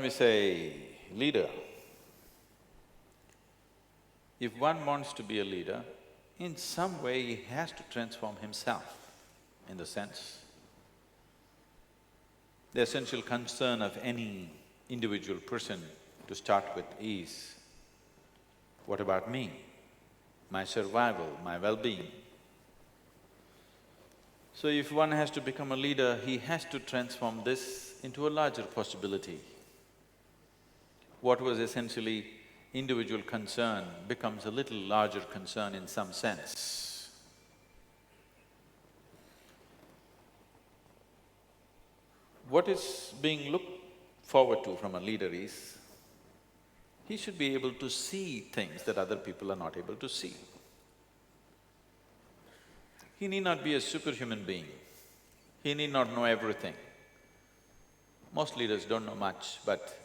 we say leader, if one wants to be a leader, in some way he has to transform himself, in the sense, the essential concern of any individual person to start with is, what about me, my survival, my well-being? So if one has to become a leader, he has to transform this into a larger possibility. What was essentially individual concern becomes a little larger concern in some sense. What is being looked forward to from a leader is, he should be able to see things that other people are not able to see. He need not be a superhuman being, he need not know everything. Most leaders don't know much, but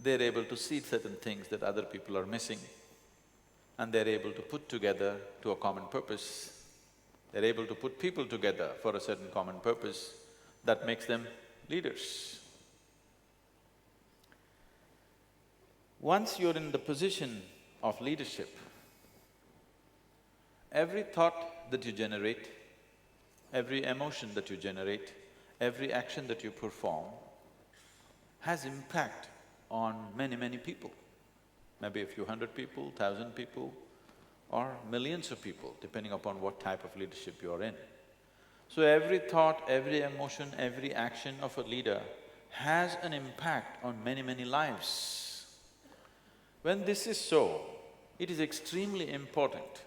they're able to see certain things that other people are missing, and they're able to put together to a common purpose. They're able to put people together for a certain common purpose that makes them leaders. Once you're in the position of leadership, every thought that you generate, every emotion that you generate, every action that you perform has impact on many, many people. Maybe a few hundred people, 1,000 people, or millions of people, depending upon what type of leadership you're in. So every thought, every emotion, every action of a leader has an impact on many, many lives. When this is so, it is extremely important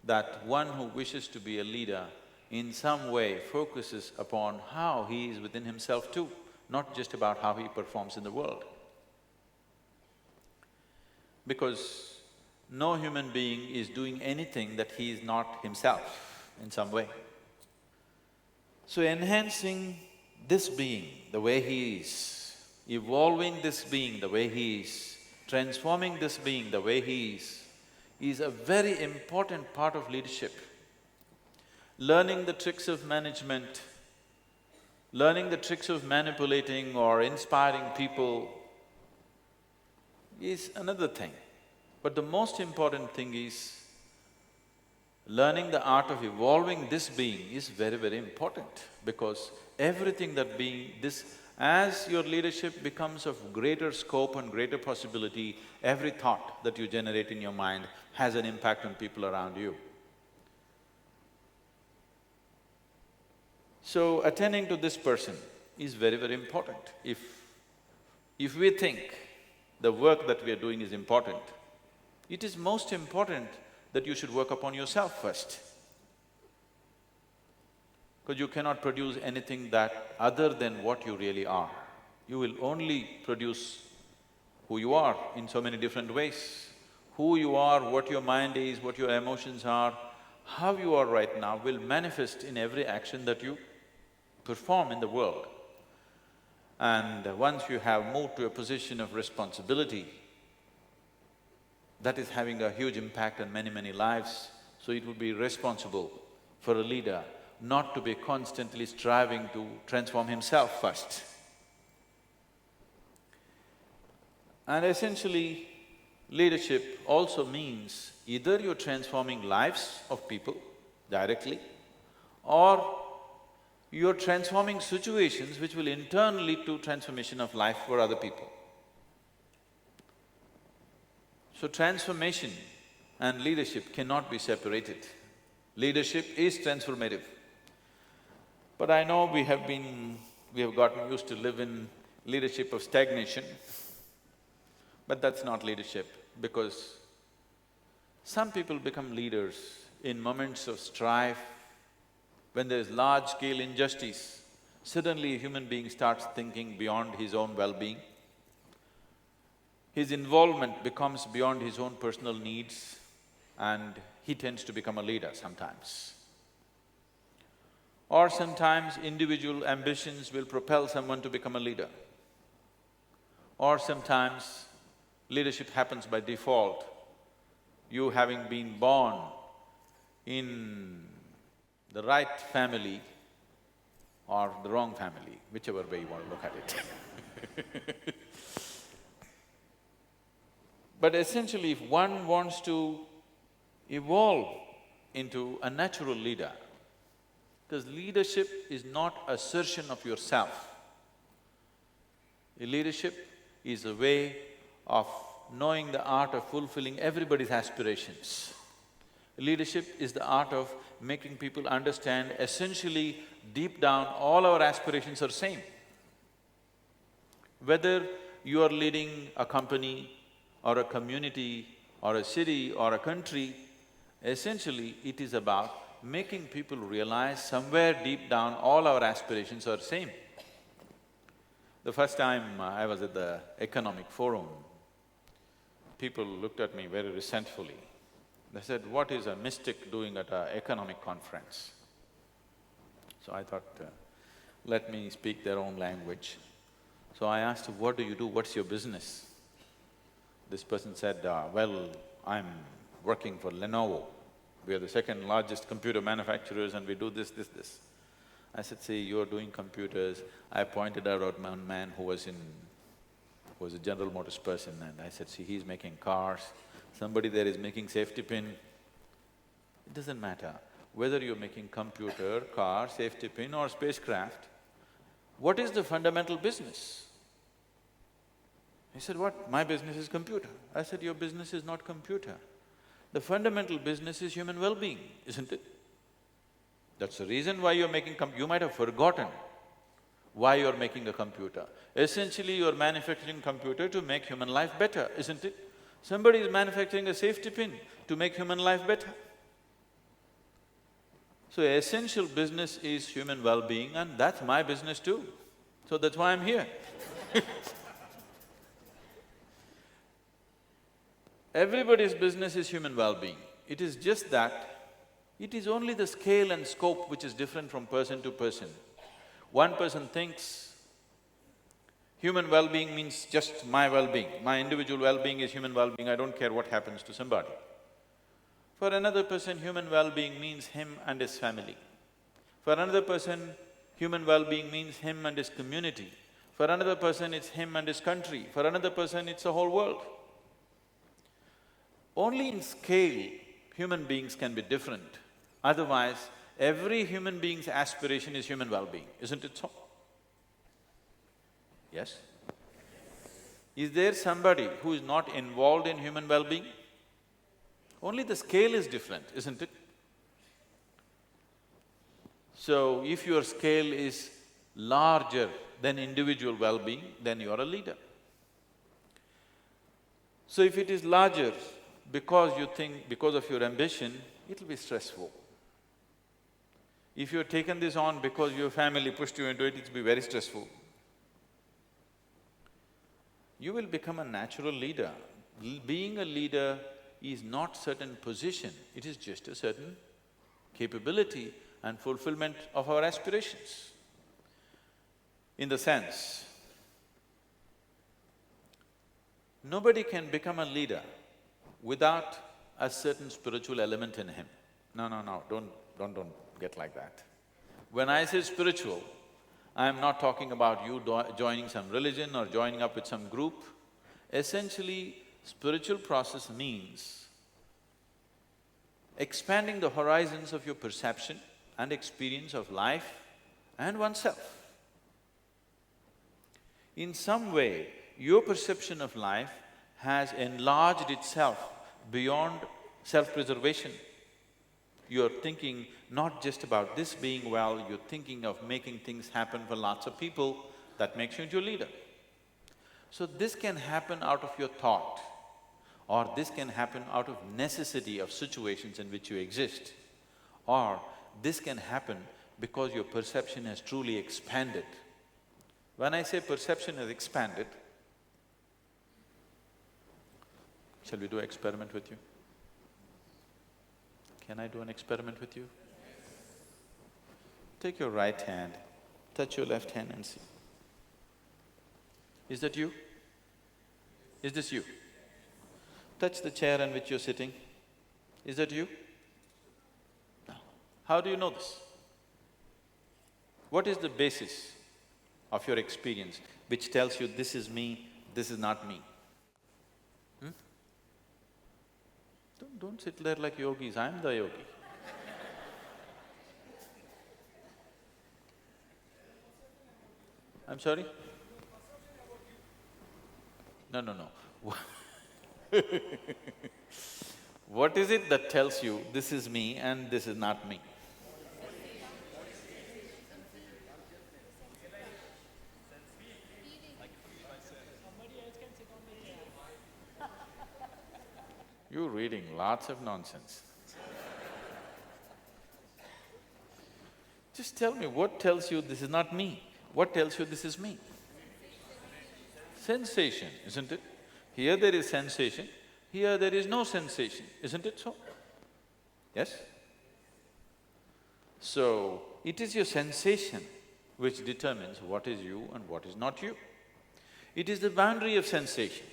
that one who wishes to be a leader in some way focuses upon how he is within himself too, not just about how he performs in the world. Because no human being is doing anything that he is not himself in some way. So enhancing this being the way he is, evolving this being the way he is, transforming this being the way he is a very important part of leadership. Learning the tricks of management, learning the tricks of manipulating or inspiring people is another thing. But the most important thing is, learning the art of evolving this being is very, very important, because everything that being… as your leadership becomes of greater scope and greater possibility, every thought that you generate in your mind has an impact on people around you. So attending to this person is very, very important. If we think the work that we are doing is important, it is most important that you should work upon yourself first. Because you cannot produce anything that other than what you really are. You will only produce who you are in so many different ways. Who you are, what your mind is, what your emotions are, how you are right now will manifest in every action that you perform in the world. And once you have moved to a position of responsibility, that is having a huge impact on many, many lives. So it would be responsible for a leader not to be constantly striving to transform himself first. And essentially, leadership also means either you're transforming lives of people directly, or you're transforming situations which will in turn lead to transformation of life for other people. So transformation and leadership cannot be separated. Leadership is transformative. But I know we have gotten used to live in leadership of stagnation, but that's not leadership, because some people become leaders in moments of strife. When there is large-scale injustice, suddenly a human being starts thinking beyond his own well-being. His involvement becomes beyond his own personal needs, and he tends to become a leader sometimes. Or sometimes individual ambitions will propel someone to become a leader. Or sometimes leadership happens by default. You having been born in the right family or the wrong family, whichever way you want to look at it But essentially, if one wants to evolve into a natural leader, because leadership is not assertion of yourself. Leadership is a way of knowing the art of fulfilling everybody's aspirations. Leadership is the art of making people understand essentially, deep down, all our aspirations are same. Whether you are leading a company or a community or a city or a country, essentially it is about making people realize somewhere deep down all our aspirations are same. The first time I was at the economic forum, people looked at me very resentfully. They said, "What is a mystic doing at an economic conference?" So I thought, let me speak their own language. So I asked, "What do you do? What's your business?" This person said, "Well, I'm working for Lenovo. We are the second largest computer manufacturers and we do this. I said, "See, you're doing computers." I pointed out one man who was a General Motors person, and I said, "See, he's making cars. Somebody there is making safety pin." It doesn't matter whether you're making computer, car, safety pin or spacecraft, what is the fundamental business? He said, "What? My business is computer." I said, "Your business is not computer. The fundamental business is human well-being, isn't it? That's the reason why you're making you might have forgotten why you're making a computer. Essentially, you're manufacturing computer to make human life better, isn't it? Somebody is manufacturing a safety pin to make human life better. So essential business is human well-being and that's my business too. So that's why I'm here." Everybody's business is human well-being. It is just that it is only the scale and scope which is different from person to person. One person thinks human well-being means just my well-being, my individual well-being is human well-being, I don't care what happens to somebody. For another person, human well-being means him and his family. For another person, human well-being means him and his community. For another person, it's him and his country. For another person, it's the whole world. Only in scale, human beings can be different. Otherwise, every human being's aspiration is human well-being, isn't it so? Yes? Is there somebody who is not involved in human well-being? Only the scale is different, isn't it? So, if your scale is larger than individual well-being, then you are a leader. So if it is larger because you think, because of your ambition, it'll be stressful. If you've taken this on because your family pushed you into it, it'll be very stressful. You will become a natural leader. Being a leader is not certain position, it is just a certain capability and fulfillment of our aspirations. In the sense, nobody can become a leader without a certain spiritual element in him. No, don't get like that. When I say spiritual, I am not talking about you joining some religion or joining up with some group. Essentially, spiritual process means expanding the horizons of your perception and experience of life and oneself. In some way, your perception of life has enlarged itself beyond self-preservation. You're thinking not just about this being well, you're thinking of making things happen for lots of people, that makes you into a leader. So this can happen out of your thought, or this can happen out of necessity of situations in which you exist, or this can happen because your perception has truly expanded. When I say perception has expanded, shall we do an experiment with you? Can I do an experiment with you? Take your right hand, touch your left hand and see. Is that you? Is this you? Touch the chair on which you're sitting. Is that you? No. How do you know this? What is the basis of your experience which tells you this is me, this is not me? Don't sit there like yogis, I'm the yogi. I'm sorry? No, no, no. What is it that tells you, this is me and this is not me? You're reading lots of nonsense. Just tell me, what tells you this is not me? What tells you this is me? Sensation, isn't it? Here there is sensation, here there is no sensation, isn't it so? Yes? So, it is your sensation which determines what is you and what is not you. It is the boundary of sensation.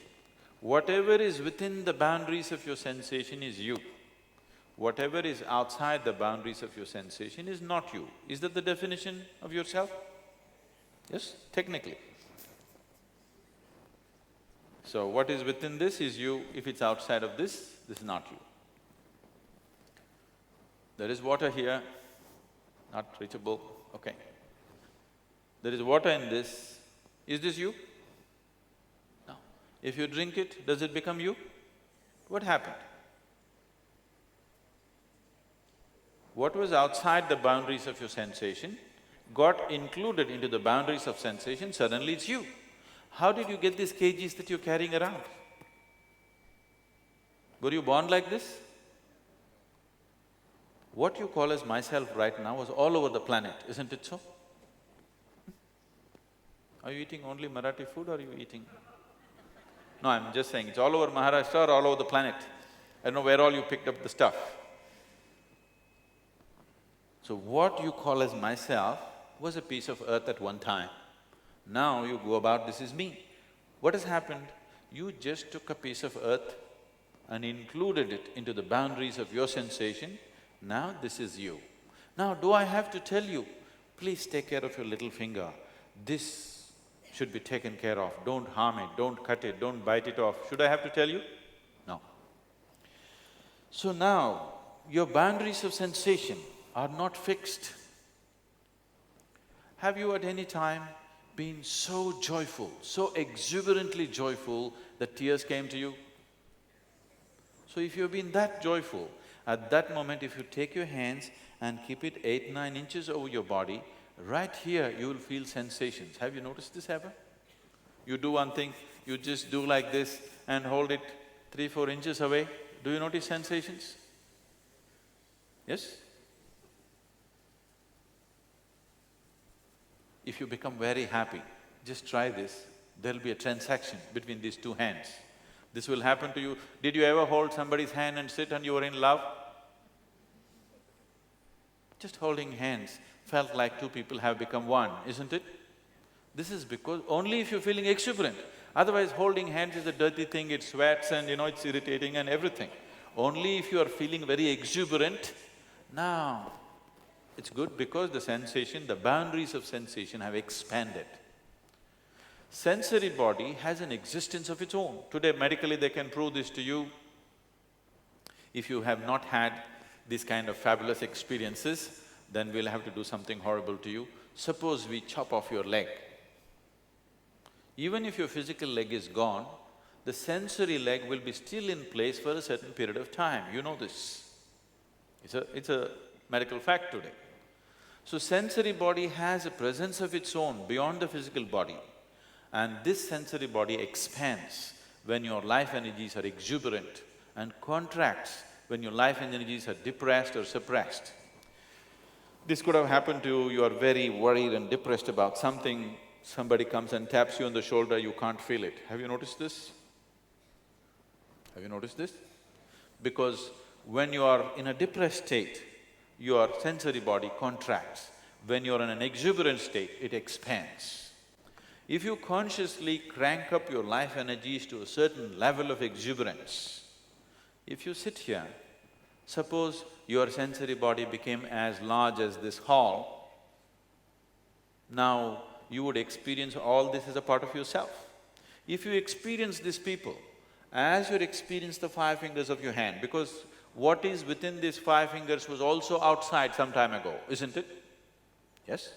Whatever is within the boundaries of your sensation is you. Whatever is outside the boundaries of your sensation is not you. Is that the definition of yourself? Yes, technically. So what is within this is you, if it's outside of this is not you. There is water here, not reachable, okay. There is water in this, is this you? No. If you drink it, does it become you? What happened? What was outside the boundaries of your sensation got included into the boundaries of sensation, suddenly it's you. How did you get these kgs that you're carrying around? Were you born like this? What you call as myself right now was all over the planet, isn't it so? Are you eating only Marathi food or are you eating… No, I'm just saying, it's all over Maharashtra or all over the planet. I don't know where all you picked up the stuff. So what you call as myself was a piece of earth at one time. Now you go about, this is me. What has happened? You just took a piece of earth and included it into the boundaries of your sensation. Now this is you. Now do I have to tell you, please take care of your little finger, this should be taken care of, don't harm it, don't cut it, don't bite it off. Should I have to tell you? No. So now, your boundaries of sensation are not fixed. Have you at any time been so joyful, so exuberantly joyful that tears came to you? So if you've been that joyful, at that moment if you take your hands and keep it 8–9 inches over your body, right here you will feel sensations. Have you noticed this ever? You do one thing, you just do like this and hold it 3–4 inches away, do you notice sensations? Yes? If you become very happy, just try this, there'll be a transaction between these two hands. This will happen to you. Did you ever hold somebody's hand and sit and you were in love? Just holding hands felt like two people have become one, isn't it? This is because only if you're feeling exuberant. Otherwise, holding hands is a dirty thing, it sweats and it's irritating and everything. Only if you are feeling very exuberant, now it's good because the sensation, the boundaries of sensation have expanded. Sensory body has an existence of its own. Today medically they can prove this to you. If you have not had these kind of fabulous experiences, then we'll have to do something horrible to you. Suppose we chop off your leg. Even if your physical leg is gone, the sensory leg will be still in place for a certain period of time, you know this. It's a medical fact today. So sensory body has a presence of its own beyond the physical body. And this sensory body expands when your life energies are exuberant and contracts when your life energies are depressed or suppressed. This could have happened to you, you are very worried and depressed about something, somebody comes and taps you on the shoulder, you can't feel it. Have you noticed this? Have you noticed this? Because when you are in a depressed state, your sensory body contracts. When you're in an exuberant state, it expands. If you consciously crank up your life energies to a certain level of exuberance, if you sit here, suppose your sensory body became as large as this hall, now you would experience all this as a part of yourself. If you experience these people as you experience the five fingers of your hand, because what is within these five fingers was also outside some time ago, isn't it? Yes?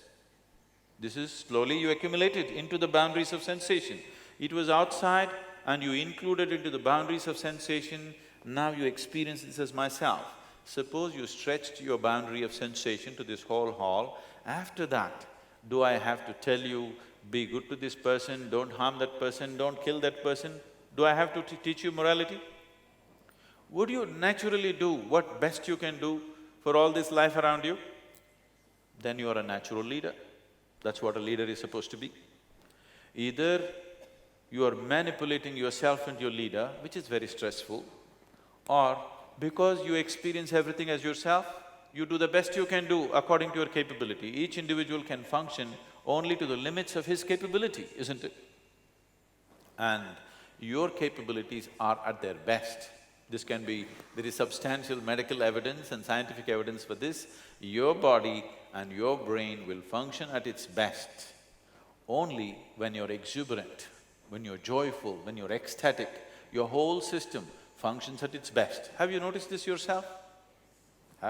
This is slowly you accumulated into the boundaries of sensation. It was outside and you included into the boundaries of sensation, now you experience this as myself. Suppose you stretched your boundary of sensation to this whole hall, after that, do I have to tell you, be good to this person, don't harm that person, don't kill that person? Do I have to teach you morality? Would you naturally do what best you can do for all this life around you? Then you are a natural leader. That's what a leader is supposed to be. Either you are manipulating yourself into your leader, which is very stressful, or because you experience everything as yourself, you do the best you can do according to your capability. Each individual can function only to the limits of his capability, isn't it? And your capabilities are at their best. This can be… there is substantial medical evidence and scientific evidence for this. Your body and your brain will function at its best only when you're exuberant, when you're joyful, when you're ecstatic. Your whole system functions at its best. Have you noticed this yourself?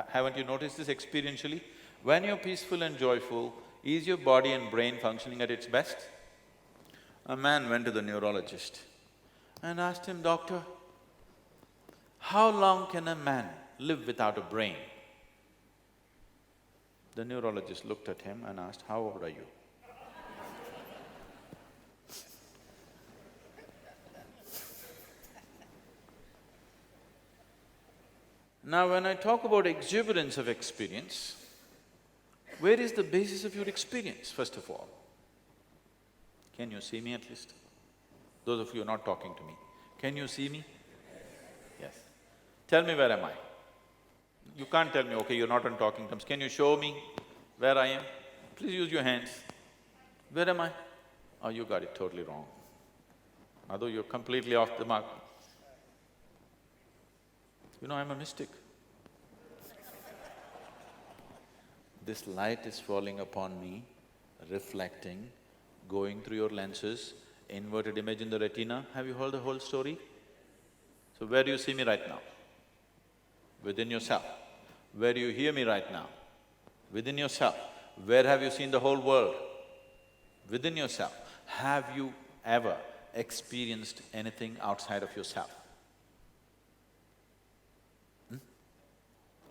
Haven't you noticed this experientially? When you're peaceful and joyful, is your body and brain functioning at its best? A man went to the neurologist and asked him, "Doctor, how long can a man live without a brain?" The neurologist looked at him and asked, "How old are you?" Now, when I talk about exuberance of experience, where is the basis of your experience, first of all? Can you see me at least? Those of you who are not talking to me, can you see me? Yes. Tell me, where am I? You can't tell me, okay, you're not on talking terms. Can you show me where I am? Please use your hands. Where am I? Oh, you got it totally wrong. Although you're completely off the mark. You know, I'm a mystic. This light is falling upon me, reflecting, going through your lenses, inverted image in the retina. Have you heard the whole story? So where do you see me right now? Within yourself. Where do you hear me right now? Within yourself. Where have you seen the whole world? Within yourself. Have you ever experienced anything outside of yourself?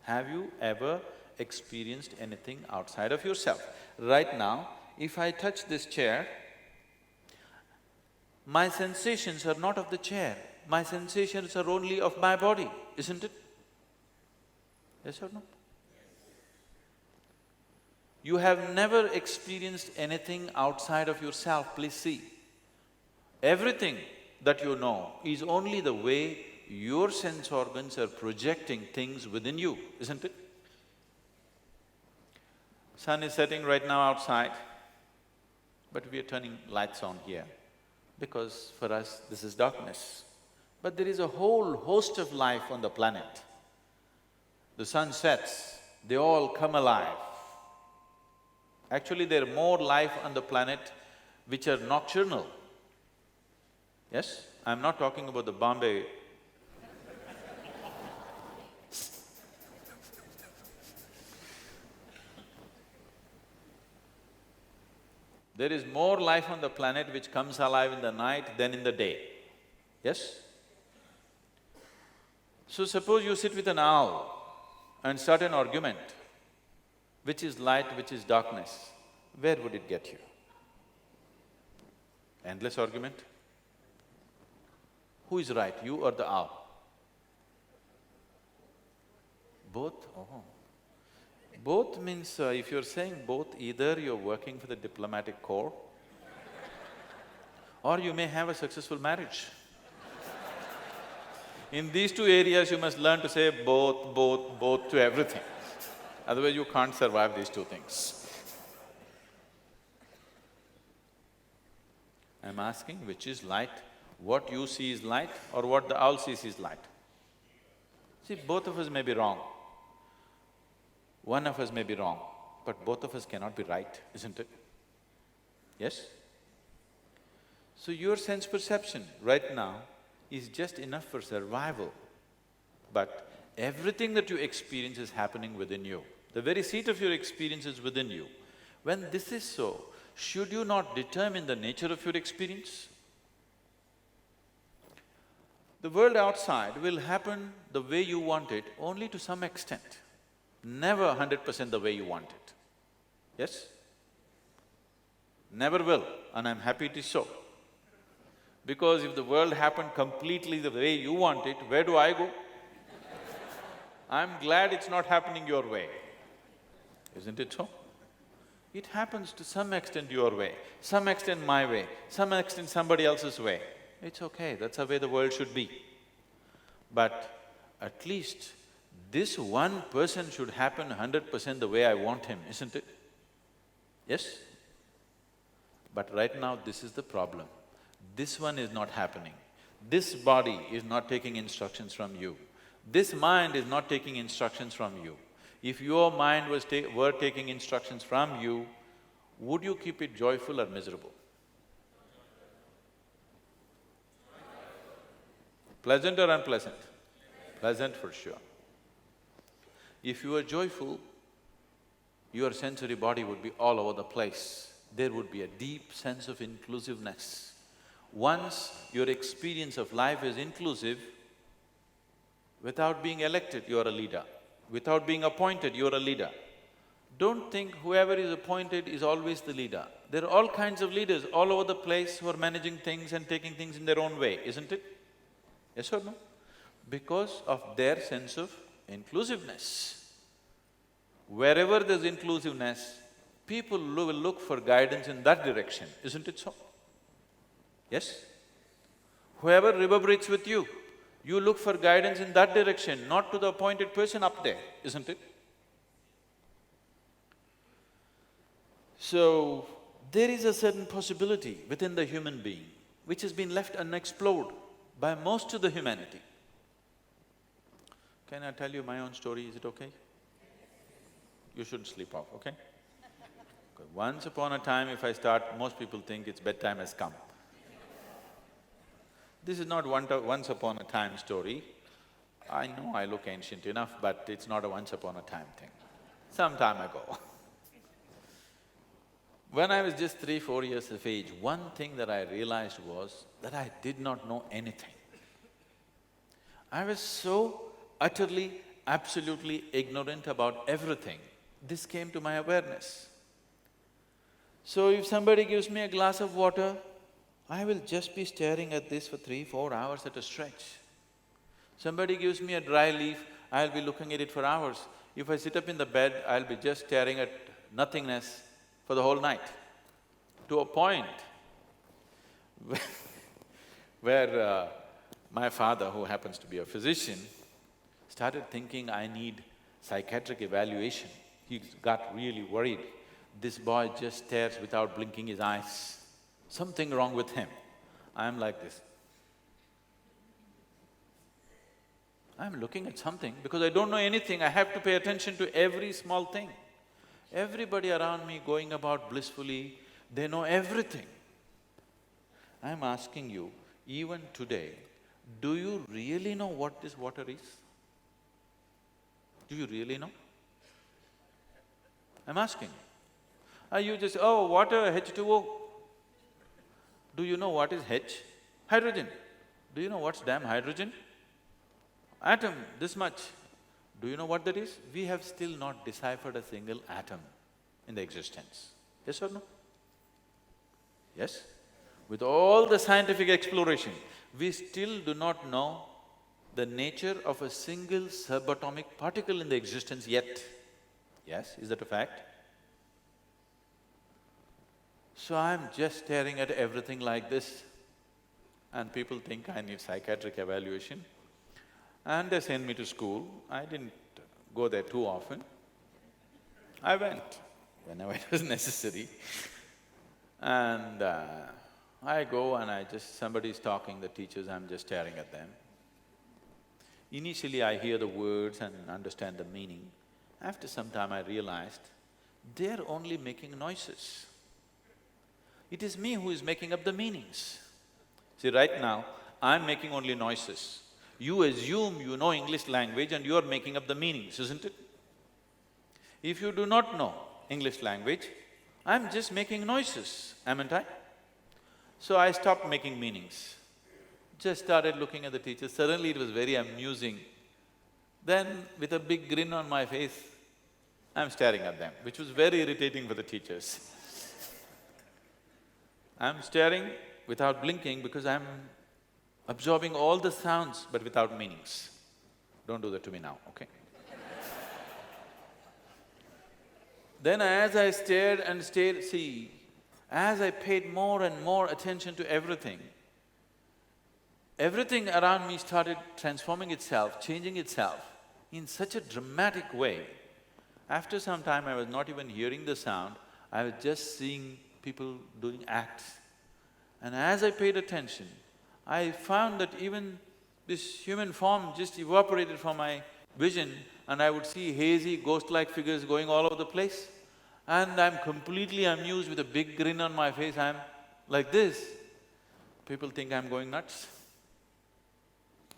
Have you ever experienced anything outside of yourself? Right now, if I touch this chair, my sensations are not of the chair, my sensations are only of my body, isn't it? Yes or no? You have never experienced anything outside of yourself, please see. Everything that you know is only the way your sense organs are projecting things within you, isn't it? Sun is setting right now outside, but we are turning lights on here because for us this is darkness. But there is a whole host of life on the planet. The sun sets, they all come alive. Actually, there are more life on the planet which are nocturnal. Yes? I'm not talking about the Bombay there is more life on the planet which comes alive in the night than in the day. Yes? So suppose you sit with an owl and start an argument, which is light, which is darkness, where would it get you? Endless argument? Who is right, you or the owl? Both? Oh. Both means, if you're saying both, either you're working for the diplomatic corps or you may have a successful marriage. In these two areas, you must learn to say both to everything. Otherwise, you can't survive these two things. I'm asking which is light, what you see is light or what the owl sees is light. See, both of us may be wrong. One of us may be wrong, but both of us cannot be right, isn't it? Yes? So your sense perception right now is just enough for survival. But everything that you experience is happening within you. The very seat of your experience is within you. When this is so, should you not determine the nature of your experience? The world outside will happen the way you want it only to some extent, never 100% the way you want it. Yes? Never will, and I'm happy it is so. Because if the world happened completely the way you want it, where do I go? I'm glad it's not happening your way. Isn't it so? It happens to some extent your way, some extent my way, some extent somebody else's way. It's okay, that's the way the world should be. But at least this one person should happen 100% the way I want him, isn't it? Yes? But right now, this is the problem. This one is not happening. This body is not taking instructions from you. This mind is not taking instructions from you. If your mind were taking instructions from you, would you keep it joyful or miserable? Pleasant or unpleasant? Pleasant for sure. If you were joyful, your sensory body would be all over the place. There would be a deep sense of inclusiveness. Once your experience of life is inclusive, without being elected, you're a leader. Without being appointed, you're a leader. Don't think whoever is appointed is always the leader. There are all kinds of leaders all over the place who are managing things and taking things in their own way, isn't it? Yes or no? Because of their sense of inclusiveness. Wherever there's inclusiveness, people will look for guidance in that direction, isn't it so? Yes? Whoever reverberates with you, you look for guidance in that direction, not to the appointed person up there, isn't it? So, there is a certain possibility within the human being which has been left unexplored by most of the humanity. Can I tell you my own story, is it okay? You shouldn't sleep off, okay? Once upon a time, if I start, most people think it's bedtime has come. This is not once upon a time story. I know I look ancient enough, but it's not a once upon a time thing. Some time ago. When I was just 3-4 years of age, one thing that I realized was that I did not know anything. I was so utterly, absolutely ignorant about everything. This came to my awareness. So if somebody gives me a glass of water, I will just be staring at this for 3-4 hours at a stretch. Somebody gives me a dry leaf, I'll be looking at it for hours. If I sit up in the bed, I'll be just staring at nothingness for the whole night. To a point where my father, who happens to be a physician, started thinking I need psychiatric evaluation. He got really worried. This boy just stares without blinking his eyes. Something wrong with him. I'm like this. I'm looking at something because I don't know anything, I have to pay attention to every small thing. Everybody around me going about blissfully, they know everything. I'm asking you, even today, do you really know what this water is? Do you really know? I'm asking. Are you just, oh, water, H2O? Do you know what is H? Hydrogen. Do you know what's damn hydrogen? Atom, this much. Do you know what that is? We have still not deciphered a single atom in the existence. Yes or no? Yes? With all the scientific exploration, we still do not know the nature of a single subatomic particle in the existence yet. Yes, is that a fact? So I'm just staring at everything like this, and people think I need psychiatric evaluation. And they send me to school. I didn't go there too often. I went whenever it was necessary. And I go and somebody's talking, the teachers, I'm just staring at them. Initially I hear the words and understand the meaning. After some time I realized, they're only making noises. It is me who is making up the meanings. See, right now, I'm making only noises. You assume you know English language and you're making up the meanings, isn't it? If you do not know English language, I'm just making noises, haven't I? So I stopped making meanings, just started looking at the teacher. Suddenly it was very amusing. Then with a big grin on my face, I'm staring at them, which was very irritating for the teachers. I'm staring without blinking because I'm absorbing all the sounds but without meanings. Don't do that to me now, okay? Then as I stared and stared, see, as I paid more and more attention to everything, everything around me started transforming itself, changing itself in such a dramatic way. After some time, I was not even hearing the sound, I was just seeing people doing acts. And as I paid attention, I found that even this human form just evaporated from my vision and I would see hazy, ghost-like figures going all over the place. And I'm completely amused with a big grin on my face, I'm like this. People think I'm going nuts.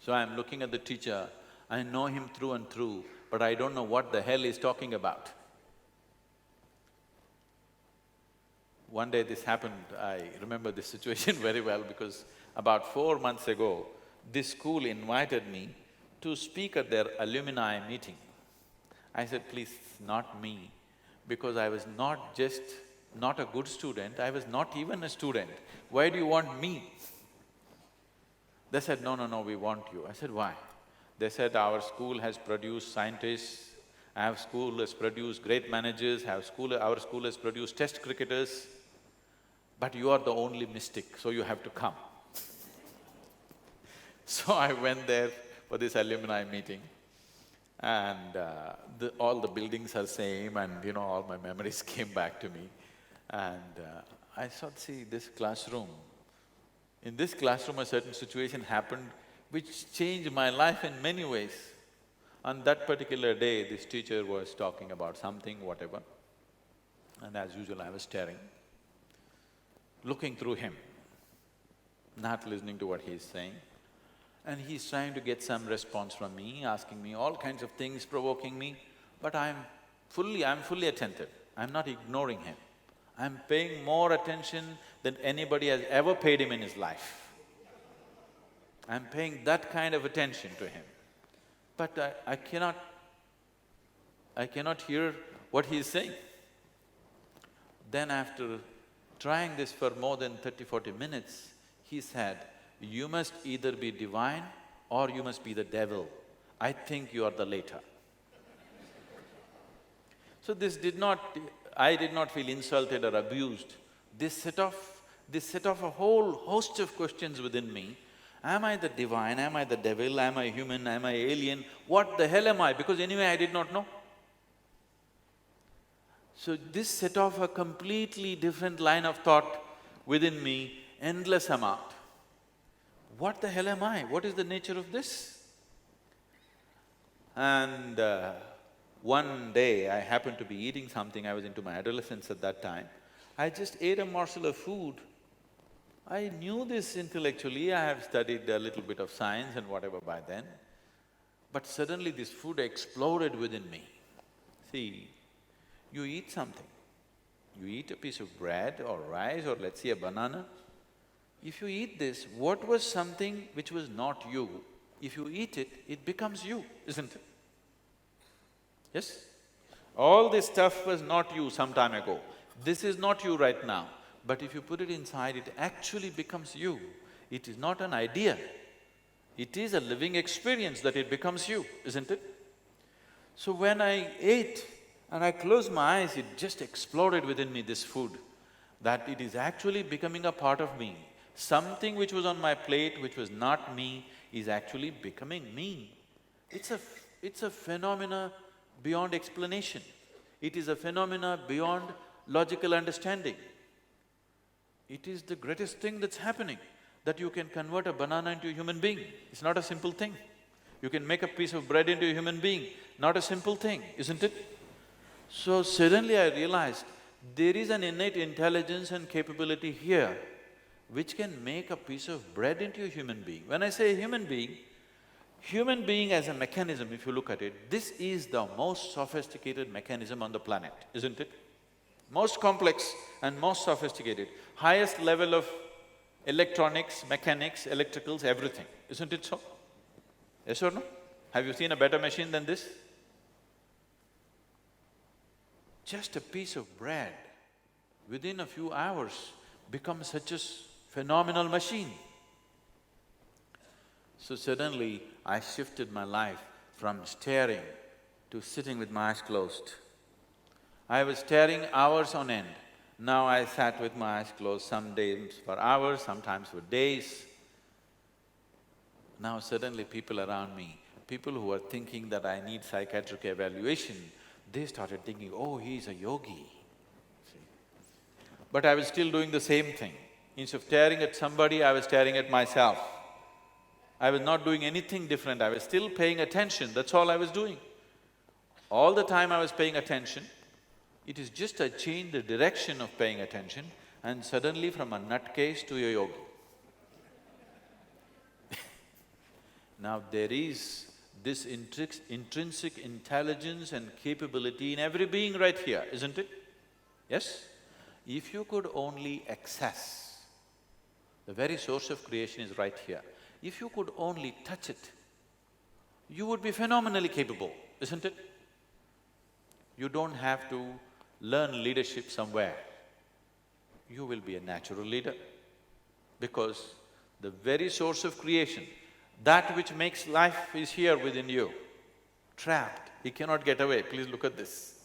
So I'm looking at the teacher, I know him through and through, but I don't know what the hell he's talking about. One day this happened, I remember this situation very well because about 4 months ago, this school invited me to speak at their alumni meeting. I said, please, not me, because I was not just not a good student, I was not even a student. Why do you want me? They said, no, no, no, we want you. I said, why? They said, our school has produced scientists, our school has produced great managers, our school has produced test cricketers, but you are the only mystic, so you have to come. So I went there for this alumni meeting and all the buildings are same and all my memories came back to me. And I thought, see, this classroom, in this classroom a certain situation happened which changed my life in many ways. On that particular day, this teacher was talking about something, whatever, and as usual I was staring, looking through him, not listening to what he's saying. And he's trying to get some response from me, asking me all kinds of things, provoking me, but I'm fully attentive, I'm not ignoring him. I'm paying more attention than anybody has ever paid him in his life. I'm paying that kind of attention to him. But I cannot hear what he is saying. Then after trying this for more than 30–40 minutes, he said, you must either be divine or you must be the devil. I think you are the latter. So I did not feel insulted or abused. This set off a whole host of questions within me. Am I the divine? Am I the devil? Am I human? Am I alien? What the hell am I? Because anyway I did not know. So this set off a completely different line of thought within me, endless amount. What the hell am I? What is the nature of this? And one day I happened to be eating something, I was into my adolescence at that time. I just ate a morsel of food. I knew this intellectually, I have studied a little bit of science and whatever by then, but suddenly this food exploded within me. See, you eat something, you eat a piece of bread or rice or let's say a banana. If you eat this, what was something which was not you, if you eat it, it becomes you, isn't it? Yes? All this stuff was not you some time ago. This is not you right now. But if you put it inside, it actually becomes you. It is not an idea. It is a living experience that it becomes you, isn't it? So when I ate and I closed my eyes, it just exploded within me, this food, that it is actually becoming a part of me. Something which was on my plate, which was not me, is actually becoming me. It's a phenomena beyond explanation. It is a phenomena beyond logical understanding. It is the greatest thing that's happening, that you can convert a banana into a human being. It's not a simple thing. You can make a piece of bread into a human being, not a simple thing, isn't it? So suddenly I realized there is an innate intelligence and capability here which can make a piece of bread into a human being. When I say human being as a mechanism, if you look at it, this is the most sophisticated mechanism on the planet, isn't it? Most complex and most sophisticated, highest level of electronics, mechanics, electricals, everything, isn't it so? Yes or no? Have you seen a better machine than this? Just a piece of bread, within a few hours, becomes such a phenomenal machine. So suddenly, I shifted my life from staring to sitting with my eyes closed. I was staring hours on end. Now I sat with my eyes closed, some days for hours, sometimes for days. Now suddenly people around me, people who were thinking that I need psychiatric evaluation, they started thinking, oh, he's a yogi. See? But I was still doing the same thing. Instead of staring at somebody, I was staring at myself. I was not doing anything different, I was still paying attention, that's all I was doing. All the time I was paying attention, it is just I changed the direction of paying attention and suddenly from a nutcase to a yogi. Now there is this intrinsic intelligence and capability in every being right here, isn't it? Yes? If you could only access, the very source of creation is right here. If you could only touch it, you would be phenomenally capable, isn't it? You don't have to learn leadership somewhere. You will be a natural leader because the very source of creation, that which makes life is here within you, trapped, he cannot get away. Please look at this.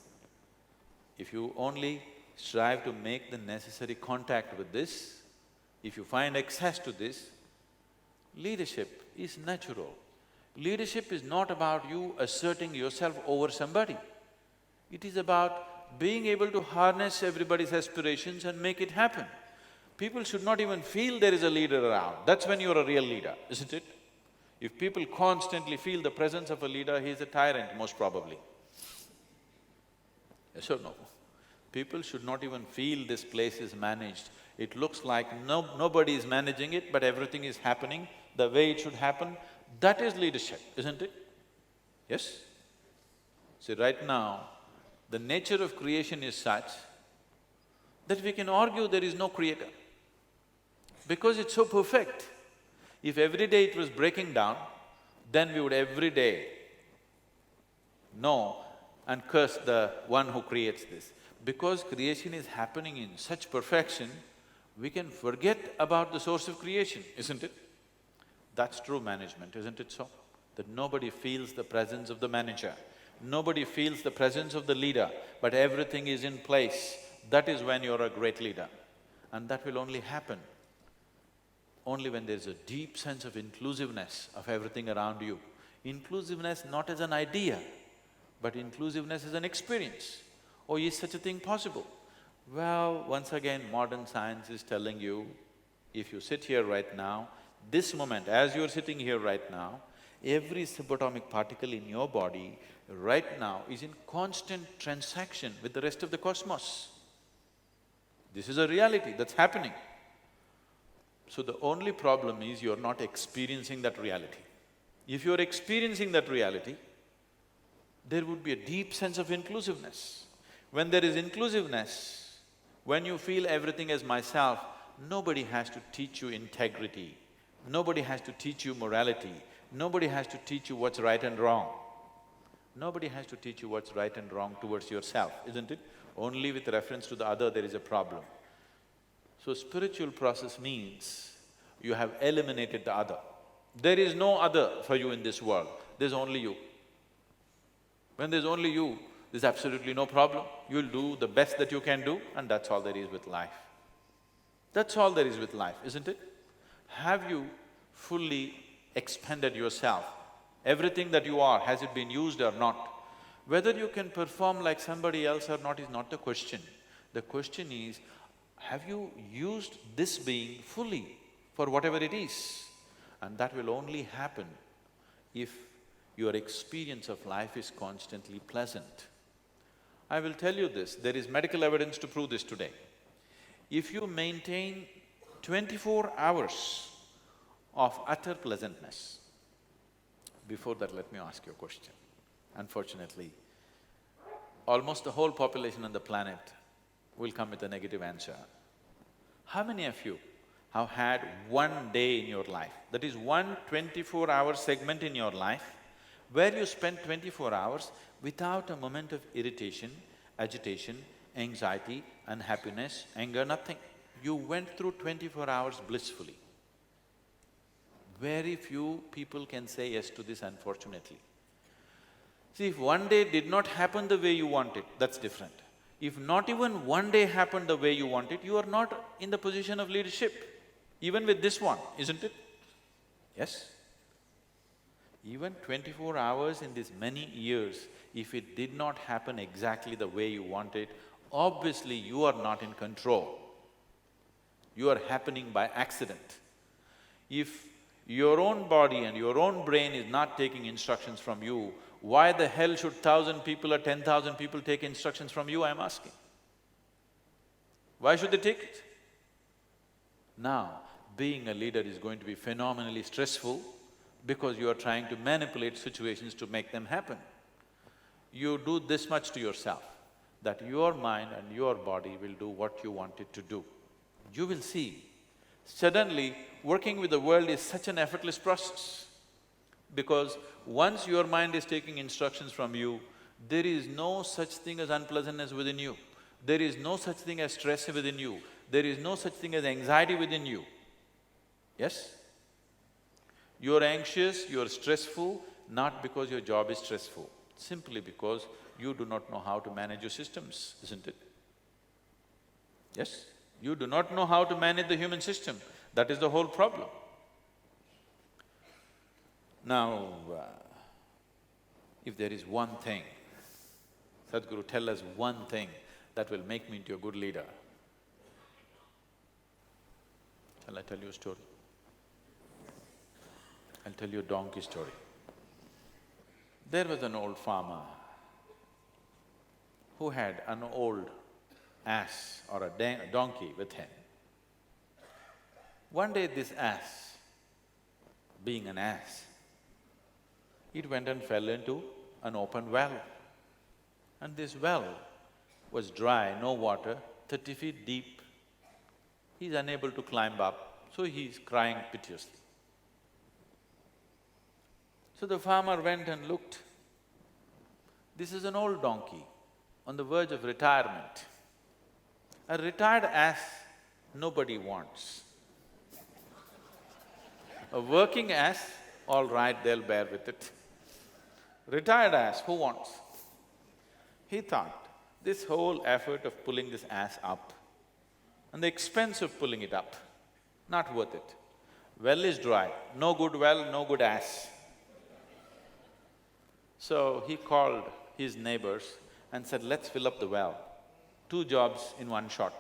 If you only strive to make the necessary contact with this, if you find access to this, leadership is natural. Leadership is not about you asserting yourself over somebody. It is about being able to harness everybody's aspirations and make it happen. People should not even feel there is a leader around, that's when you're a real leader, isn't it? If people constantly feel the presence of a leader, he's a tyrant most probably. Yes or no? People should not even feel this place is managed. It looks like nobody is managing it, but everything is happening the way it should happen. That is leadership, isn't it? Yes? See, right now, the nature of creation is such that we can argue there is no creator because it's so perfect. If every day it was breaking down, then we would every day know and curse the one who creates this. Because creation is happening in such perfection, we can forget about the source of creation, isn't it? That's true management, isn't it so? That nobody feels the presence of the manager, nobody feels the presence of the leader, but everything is in place. That is when you're a great leader. And that will only happen only when there's a deep sense of inclusiveness of everything around you. Inclusiveness not as an idea, but inclusiveness as an experience. Oh, is such a thing possible? Well, once again, modern science is telling you, if you sit here right now, this moment, as you're sitting here right now, every subatomic particle in your body right now is in constant transaction with the rest of the cosmos. This is a reality that's happening. So the only problem is you're not experiencing that reality. If you're experiencing that reality, there would be a deep sense of inclusiveness. When there is inclusiveness, when you feel everything as myself, nobody has to teach you integrity, nobody has to teach you morality, nobody has to teach you what's right and wrong. Nobody has to teach you what's right and wrong towards yourself, isn't it? Only with reference to the other there is a problem. So spiritual process means you have eliminated the other. There is no other for you in this world, there's only you. When there's only you, there's absolutely no problem. You'll do the best that you can do and that's all there is with life. That's all there is with life, isn't it? Have you fully expended yourself? Everything that you are, has it been used or not? Whether you can perform like somebody else or not is not the question. The question is, have you used this being fully for whatever it is? And that will only happen if your experience of life is constantly pleasant. I will tell you this, there is medical evidence to prove this today. If you maintain 24 hours of utter pleasantness. Before that, let me ask you a question. Unfortunately, almost the whole population on the planet will come with a negative answer. How many of you have had one day in your life, that is one 24-hour segment in your life, where you spent 24 hours without a moment of irritation, agitation, anxiety, unhappiness, anger, nothing? You went through 24 hours blissfully. Very few people can say yes to this, unfortunately. See, if one day did not happen the way you want it, that's different. If not even one day happened the way you want it, you are not in the position of leadership, even with this one, isn't it? Yes? Even 24 hours in these many years, if it did not happen exactly the way you want it, obviously you are not in control. You are happening by accident. If your own body and your own brain is not taking instructions from you, why the hell should 1,000 people or 10,000 people take instructions from you, I'm asking? Why should they take it? Now, being a leader is going to be phenomenally stressful because you are trying to manipulate situations to make them happen. You do this much to yourself, that your mind and your body will do what you want it to do. You will see, suddenly working with the world is such an effortless process. Because once your mind is taking instructions from you, there is no such thing as unpleasantness within you. There is no such thing as stress within you. There is no such thing as anxiety within you. Yes? You're anxious, you're stressful, not because your job is stressful, simply because you do not know how to manage your systems, isn't it? Yes? You do not know how to manage the human system. That is the whole problem. Now, if there is one thing, Sadhguru, tell us one thing that will make me into a good leader. Shall I tell you a story? I'll tell you a donkey story. There was an old farmer who had an old ass or a donkey with him. One day this ass, being an ass, it went and fell into an open well. And this well was dry, no water, 30 feet deep. He's unable to climb up, so he's crying piteously. So the farmer went and looked. This is an old donkey on the verge of retirement. A retired ass nobody wants. A working ass, all right, they'll bear with it. Retired ass, who wants? He thought, this whole effort of pulling this ass up and the expense of pulling it up, not worth it. Well is dry, no good well, no good ass. So he called his neighbors and said, let's fill up the well. 2 jobs in one shot.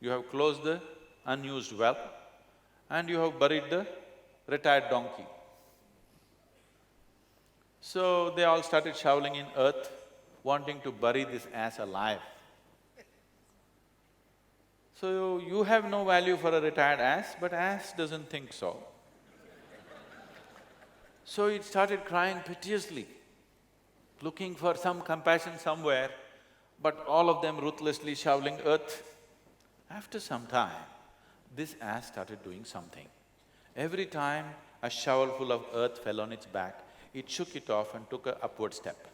You have closed the unused well and you have buried the retired donkey. So they all started shoveling in earth, wanting to bury this ass alive. So you have no value for a retired ass, but ass doesn't think so. So it started crying piteously, looking for some compassion somewhere, but all of them ruthlessly shoveling earth. After some time, this ass started doing something. Every time a shovelful of earth fell on its back, it shook it off and took an upward step.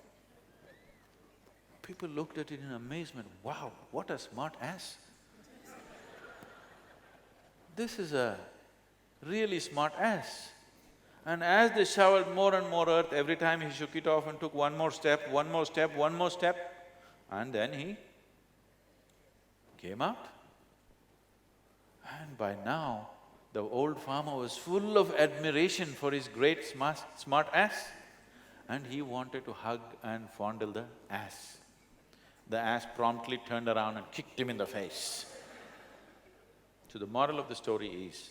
People looked at it in amazement, wow, what a smart ass. This is a really smart ass. And as they shoveled more and more earth, every time he shook it off and took one more step, one more step, one more step, and then he came out. And by now, the old farmer was full of admiration for his great smart ass, and he wanted to hug and fondle the ass. The ass promptly turned around and kicked him in the face. So the moral of the story is,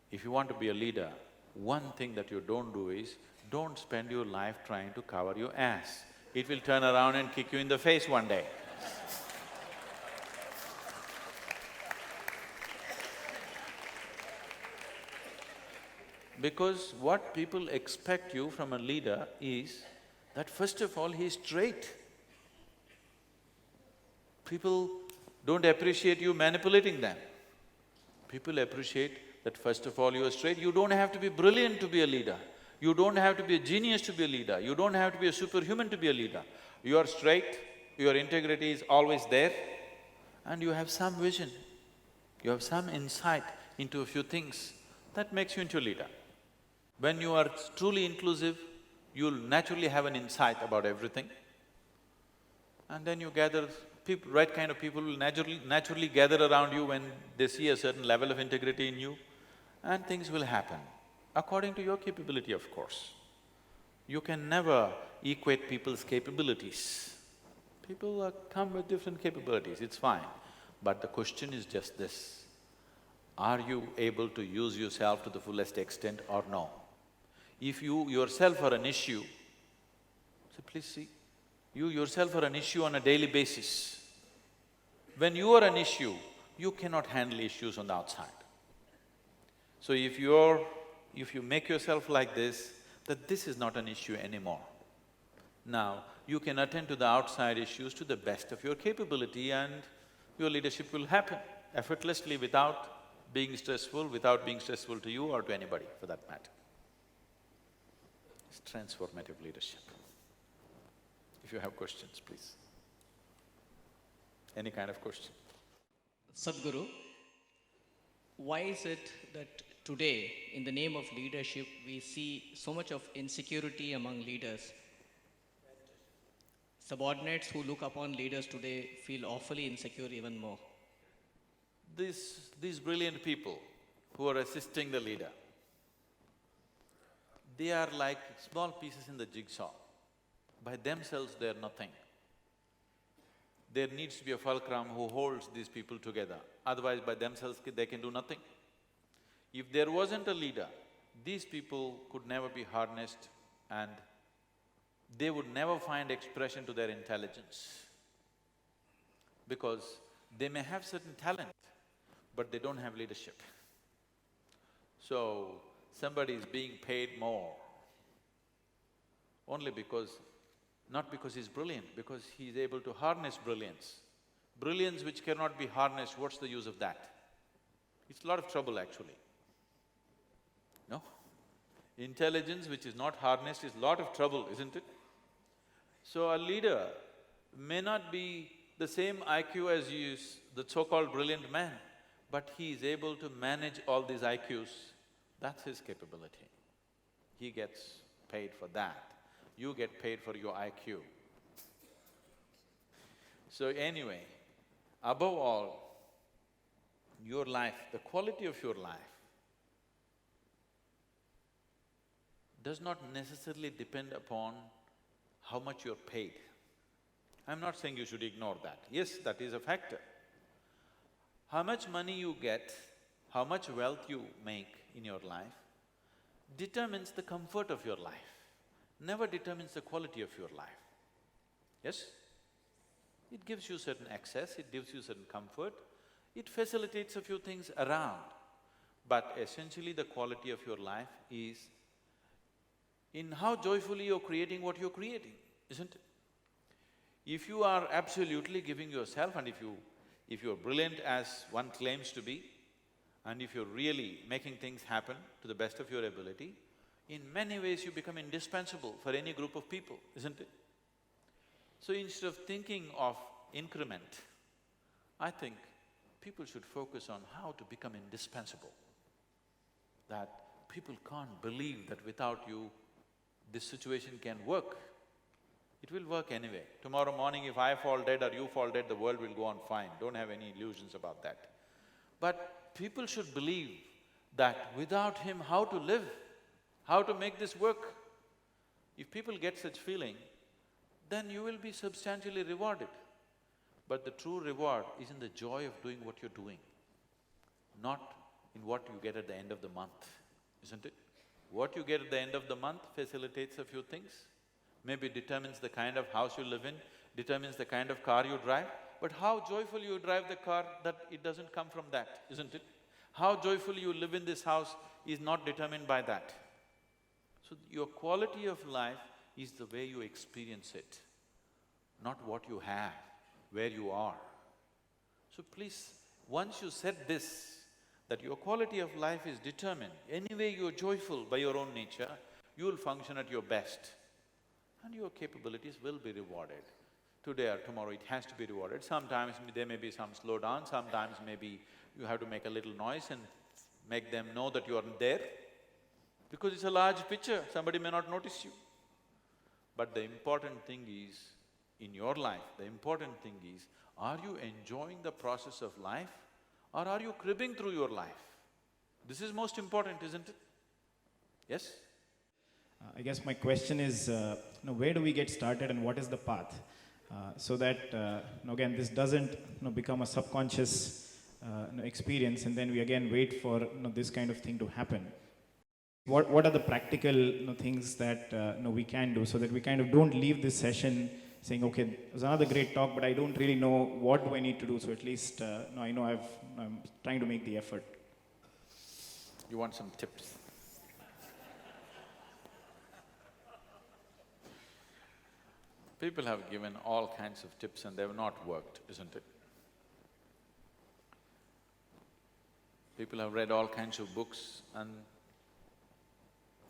if you want to be a leader, one thing that you don't do is, don't spend your life trying to cover your ass. It will turn around and kick you in the face one day. Because what people expect you from a leader is that first of all, he is straight. People don't appreciate you manipulating them. People appreciate that first of all you are straight. You don't have to be brilliant to be a leader. You don't have to be a genius to be a leader. You don't have to be a superhuman to be a leader. You are straight, your integrity is always there, and you have some vision. You have some insight into a few things that makes you into a leader. When you are truly inclusive, you'll naturally have an insight about everything. And then you gather people, right kind of people will naturally gather around you when they see a certain level of integrity in you, and things will happen, according to your capability, of course. You can never equate people's capabilities. People come with different capabilities, it's fine. But the question is just this, are you able to use yourself to the fullest extent or no? If you yourself are an issue, so please see, you yourself are an issue on a daily basis. When you are an issue, you cannot handle issues on the outside. So if you make yourself like this, that this is not an issue anymore. Now, you can attend to the outside issues to the best of your capability and your leadership will happen effortlessly without being stressful to you or to anybody for that matter. It's transformative leadership. If you have questions, please. Any kind of question. Sadhguru, why is it that today, in the name of leadership, we see so much of insecurity among leaders? Subordinates who look upon leaders today feel awfully insecure even more. These brilliant people who are assisting the leader, they are like small pieces in the jigsaw. By themselves, they are nothing. There needs to be a fulcrum who holds these people together, otherwise by themselves they can do nothing. If there wasn't a leader, these people could never be harnessed and they would never find expression to their intelligence. Because they may have certain talent, but they don't have leadership. So, somebody is being paid more only because… not because he's brilliant, because he's able to harness brilliance. Brilliance which cannot be harnessed, what's the use of that? It's a lot of trouble actually. No? Intelligence which is not harnessed is a lot of trouble, isn't it? So a leader may not be the same IQ as the so-called brilliant man, but he is able to manage all these IQs. That's his capability. He gets paid for that. You get paid for your IQ. So anyway, above all, your life, the quality of your life does not necessarily depend upon how much you're paid. I'm not saying you should ignore that. Yes, that is a factor. How much money you get, how much wealth you make in your life determines the comfort of your life, never determines the quality of your life. Yes? It gives you certain access, it gives you certain comfort, it facilitates a few things around. But essentially the quality of your life is in how joyfully you're creating what you're creating, isn't it? If you are absolutely giving yourself and if you're brilliant as one claims to be, and if you're really making things happen to the best of your ability, in many ways you become indispensable for any group of people, isn't it? So instead of thinking of increment, I think people should focus on how to become indispensable. That people can't believe that without you, this situation can work. It will work anyway. Tomorrow morning if I fall dead or you fall dead, the world will go on fine, don't have any illusions about that. But people should believe that without him, how to live, how to make this work. If people get such feeling, then you will be substantially rewarded. But the true reward is in the joy of doing what you're doing, not in what you get at the end of the month, isn't it? What you get at the end of the month facilitates a few things, maybe determines the kind of house you live in, determines the kind of car you drive, but how joyfully you drive the car, that it doesn't come from that, isn't it? How joyfully you live in this house is not determined by that. So your quality of life is the way you experience it, not what you have, where you are. So please, once you set this, that your quality of life is determined, anyway you're joyful by your own nature, you will function at your best and your capabilities will be rewarded. Today or tomorrow it has to be rewarded. Sometimes there may be some slowdown, sometimes maybe you have to make a little noise and make them know that you aren't there. Because it's a large picture, somebody may not notice you. But the important thing is, in your life, the important thing is, are you enjoying the process of life or are you cribbing through your life? This is most important, isn't it? Yes? I guess my question is, where do we get started and what is the path? So that, again, this doesn't become a subconscious experience and then we again wait for this kind of thing to happen. What are the practical things that we can do so that we kind of don't leave this session saying, okay, it was another great talk, but I don't really know what do I need to do, so at least I know I'm trying to make the effort. You want some tips? People have given all kinds of tips and they've not worked, isn't it? People have read all kinds of books and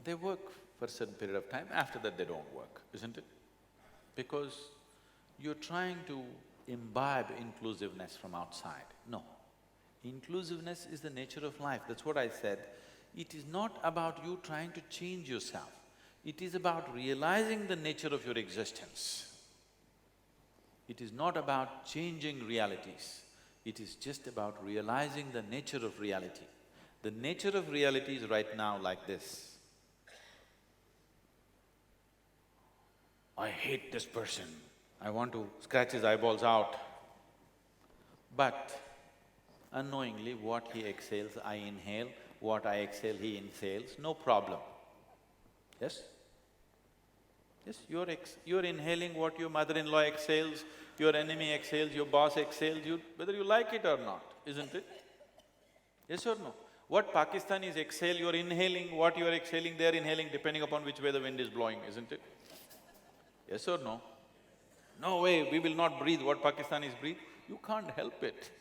they work for a certain period of time, after that they don't work, isn't it? Because you're trying to imbibe inclusiveness from outside. No. Inclusiveness is the nature of life, that's what I said. It is not about you trying to change yourself. It is about realizing the nature of your existence. It is not about changing realities. It is just about realizing the nature of reality. The nature of reality is right now like this. I hate this person, I want to scratch his eyeballs out. But unknowingly, what he exhales, I inhale, what I exhale, he inhales, no problem. Yes? Yes, you're inhaling what your mother-in-law exhales, your enemy exhales, your boss exhales, whether you like it or not, isn't it? Yes or no? What Pakistanis exhale, you're inhaling, what you're exhaling, they're inhaling, depending upon which way the wind is blowing, isn't it? Yes or no? No way, we will not breathe what Pakistanis breathe. You can't help it.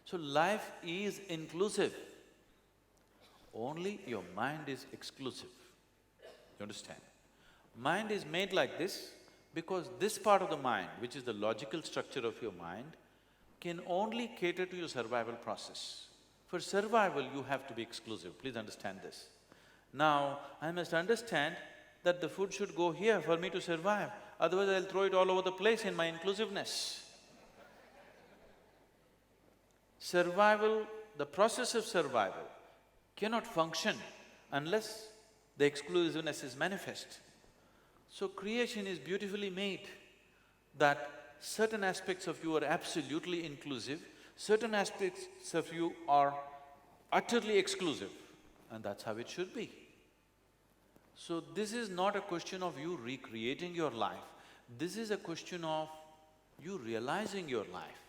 So life is inclusive. Only your mind is exclusive. You understand? Mind is made like this because this part of the mind, which is the logical structure of your mind, can only cater to your survival process. For survival, you have to be exclusive, please understand this. Now, I must understand that the food should go here for me to survive, otherwise I'll throw it all over the place in my inclusiveness. Survival, the process of survival cannot function unless the exclusiveness is manifest. So creation is beautifully made that certain aspects of you are absolutely inclusive, certain aspects of you are utterly exclusive, and that's how it should be. So this is not a question of you recreating your life, this is a question of you realizing your life.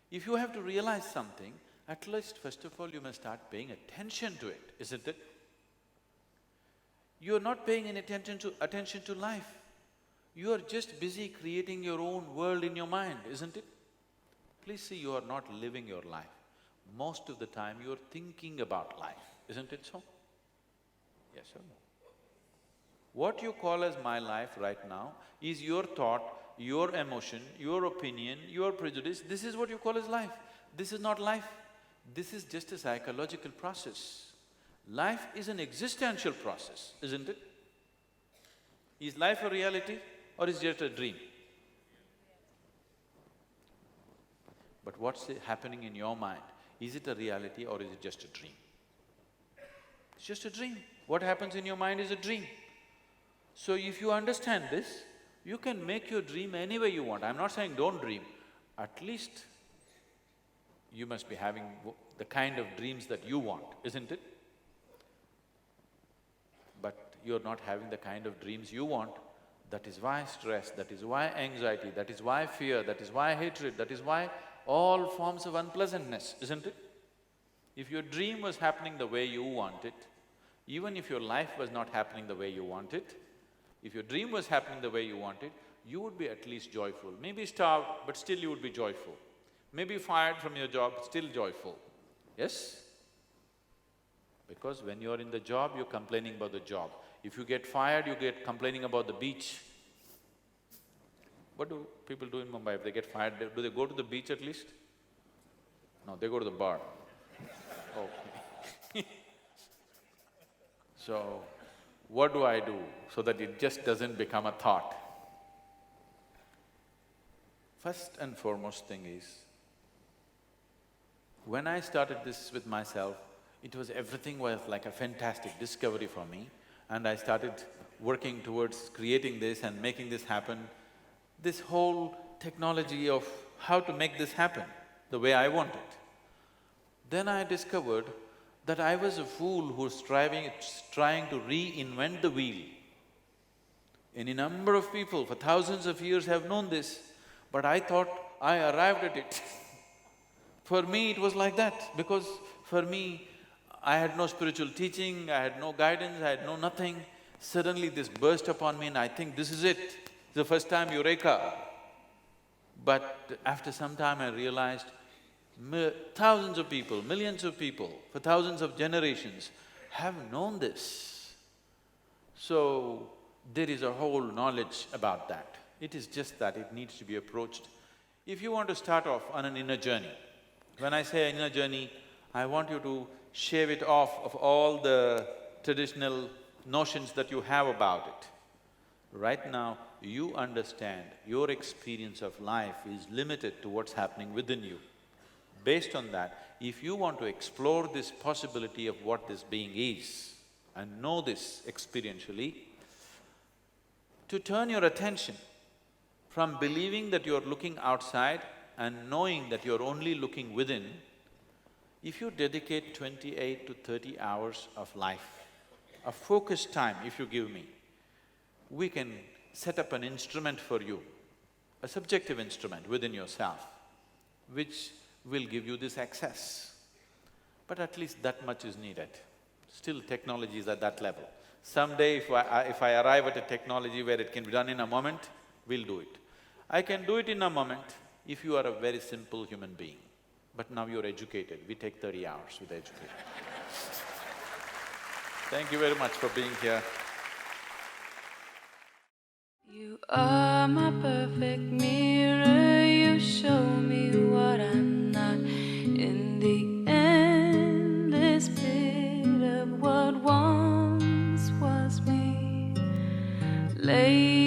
If you have to realize something, at least first of all you must start paying attention to it, isn't it? You're not paying any attention to life. You are just busy creating your own world in your mind, isn't it? Please see, you are not living your life. Most of the time you are thinking about life, isn't it so? Yes or no? What you call as my life right now is your thought, your emotion, your opinion, your prejudice, this is what you call as life. This is not life, this is just a psychological process. Life is an existential process, isn't it? Is life a reality or is it just a dream? But what's happening in your mind? Is it a reality or is it just a dream? It's just a dream. What happens in your mind is a dream. So if you understand this, you can make your dream any way you want. I'm not saying don't dream, at least you must be having the kind of dreams that you want, isn't it? But you're not having the kind of dreams you want, that is why stress, that is why anxiety, that is why fear, that is why hatred, that is why all forms of unpleasantness, isn't it? If your dream was happening the way you want it, even if your life was not happening the way you want it, if your dream was happening the way you want it, you would be at least joyful. Maybe starved, but still you would be joyful. Maybe fired from your job, still joyful. Yes? Because when you're in the job, you're complaining about the job. If you get fired, you get complaining about the beach. What do people do in Mumbai if they get fired? Do they go to the beach at least? No, they go to the bar. Okay. So, what do I do so that it just doesn't become a thought? First and foremost thing is, when I started this with myself, everything was like a fantastic discovery for me, and I started working towards creating this and making this happen. This whole technology of how to make this happen the way I want it. Then I discovered that I was a fool who was trying to reinvent the wheel. Any number of people for thousands of years have known this, but I thought I arrived at it. For me, it was like that, because for me, I had no spiritual teaching, I had no guidance, I had no nothing. Suddenly this burst upon me and I think this is it. It's the first time, eureka. But after some time I realized thousands of people, millions of people, for thousands of generations have known this. So, there is a whole knowledge about that. It is just that it needs to be approached. If you want to start off on an inner journey, when I say inner journey, I want you to shave it off of all the traditional notions that you have about it. Right now, you understand your experience of life is limited to what's happening within you. Based on that, if you want to explore this possibility of what this being is and know this experientially, to turn your attention from believing that you're looking outside and knowing that you're only looking within, if you dedicate 28 to 30 hours of life, a focused time if you give me, we can set up an instrument for you, a subjective instrument within yourself, which will give you this access. But at least that much is needed. Still, technology is at that level. Someday if I arrive at a technology where it can be done in a moment, we'll do it. I can do it in a moment if you are a very simple human being. But now you're educated, we take 30 hours with education. Thank you very much for being here. You are my perfect mirror, you show me what I'm not. In the endless pit of what once was me, lay